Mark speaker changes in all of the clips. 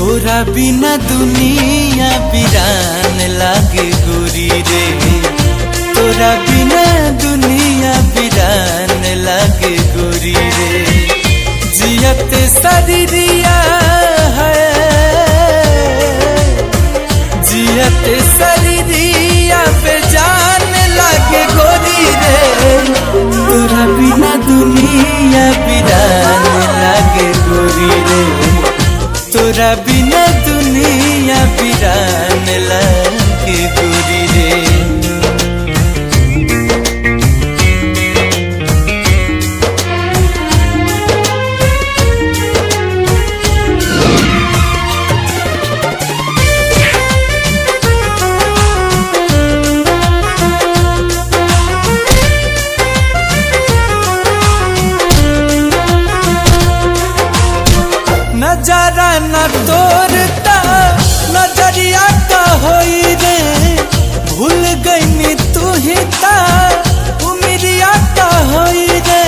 Speaker 1: तोरा बिना दुनिया वीरान लागे गोरी रे। तोरा बिना दुनिया वीरान लागे गोरी रे। जियत शरीरिया है, जियत शरीरिया बेजान लागे गोरी रे। तोरा बिना दुनिया वीरान लागे गोरी रे। तोरा बिना दुनिया वीरान लागे गोरी रे। नजारा न तोरता नजरिया का होई रे। भूल गई तू ही ता उमिरिया का होई रे।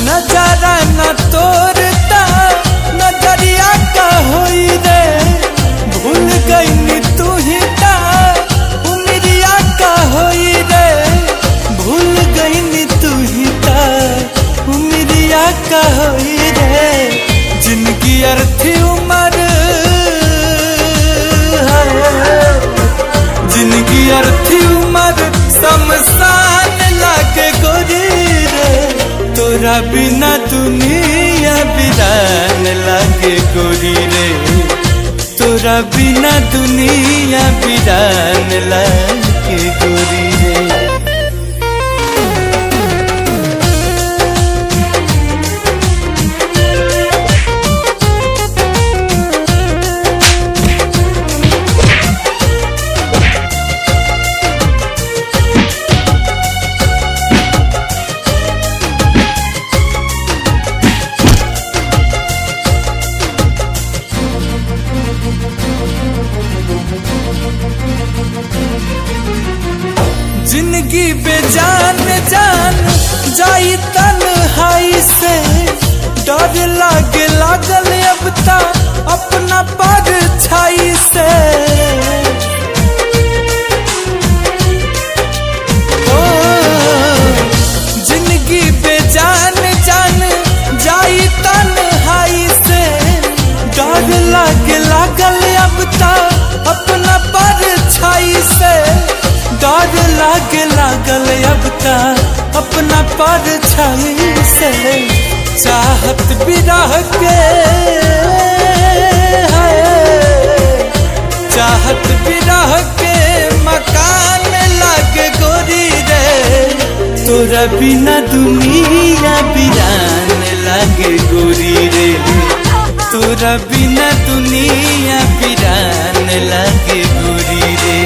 Speaker 1: नजारा न तोरता नजरिया का होई रे। भूल गई तू ही ता उमिरिया का होई रे। भूल गई तू ही ता उमिरिया का होई रे। जिनकी अर्थी उम्र, जिनकी अर्थी उम्र शमशान लागे गोरी रे। तोरा बिना दुनिया वीरान लागे गोरी रे। तोरा बिना दुनिया वीरान लागे गोरी रे। जिंदगी बेजान जान जाई तन्हाई से। डर लागे लागल अब ता अपना परछाई से। ओ जिंदगी बेजान जान जाई तन्हाई से। डर लागे लागल अब ता अपना परछाई से। डर लागे लागल अब ता अपना परछाई से। चाहत बिरह के है, चाहत बिरह के मकान लागे गोरी रे। तोरा बिना दुनिया वीरान लागे गोरी रे। तोरा बिना दुनिया वीरान लागे गोरी रे।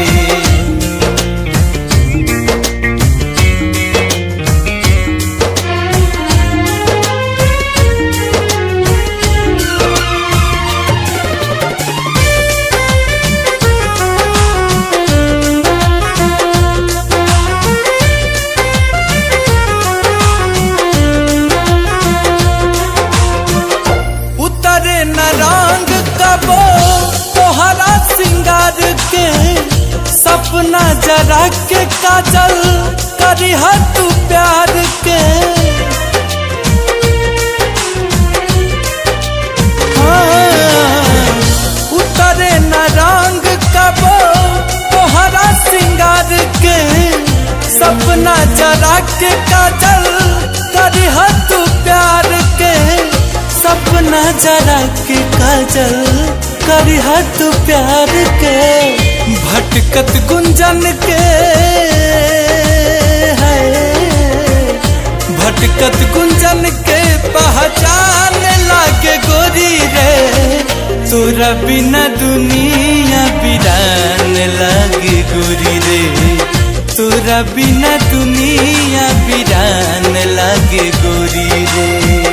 Speaker 1: सपना जरा के काजल करी तू प्यार के। उतरे न रंग कबो तोहरा सिंगार के। सपना जरा के काजल करी तू प्यार के। जरा के काजल करी हाथ प्यार के भटकत गुंजन के है भटकत गुंजन के पहचान लागे गोरी रे तोरा बिना दुनिया वीरान लागे गोरी रे तोरा बिना दुनिया वीरान लागे गोरी रे।